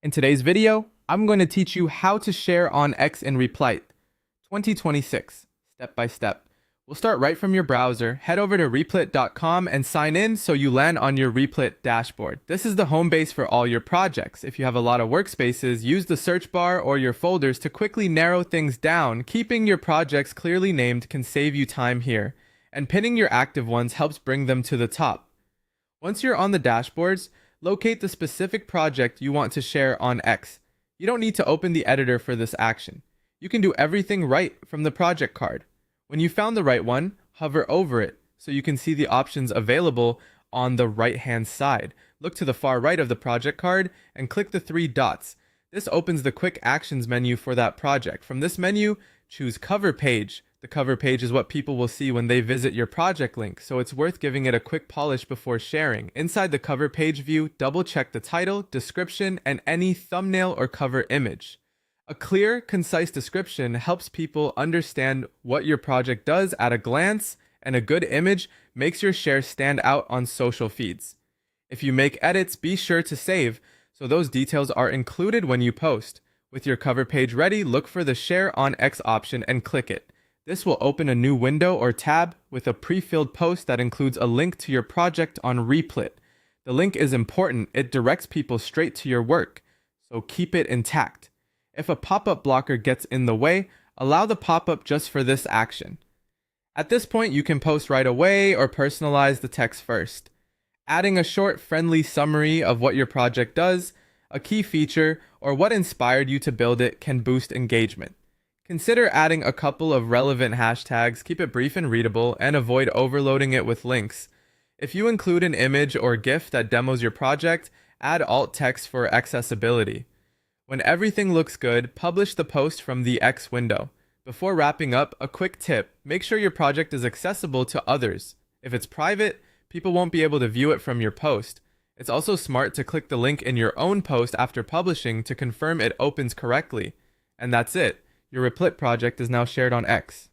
In today's video, I'm going to teach you how to share on X in Replit 2026, step by step. We'll start right from your browser, head over to replit.com and sign in so you land on your Replit dashboard. This is the home base for all your projects. If you have a lot of workspaces, use the search bar or your folders to quickly narrow things down. Keeping your projects clearly named can save you time here, and pinning your active ones helps bring them to the top. Once you're on the dashboards, locate the specific project you want to share on X. You don't need to open the editor for this action. You can do everything right from the project card. When you found the right one, hover over it so you can see the options available on the right-hand side. Look to the far right of the project card and click the three dots. This opens the quick actions menu for that project. From this menu, choose cover page. The cover page is what people will see when they visit your project link, so it's worth giving it a quick polish before sharing. Inside the cover page view, double check the title, description, and any thumbnail or cover image. A clear, concise description helps people understand what your project does at a glance, and a good image makes your share stand out on social feeds. If you make edits, be sure to save, so those details are included when you post. With your cover page ready, look for the Share on X option and click it. This will open a new window or tab with a pre-filled post that includes a link to your project on Replit. The link is important. It directs people straight to your work, so keep it intact. If a pop-up blocker gets in the way, allow the pop-up just for this action. At this point, you can post right away or personalize the text first. Adding a short, friendly summary of what your project does, a key feature, or what inspired you to build it can boost engagement. Consider adding a couple of relevant hashtags, keep it brief and readable, and avoid overloading it with links. If you include an image or GIF that demos your project, add alt text for accessibility. When everything looks good, publish the post from the X window. Before wrapping up, a quick tip: make sure your project is accessible to others. If it's private, people won't be able to view it from your post. It's also smart to click the link in your own post after publishing to confirm it opens correctly. And that's it. Your Replit project is now shared on X.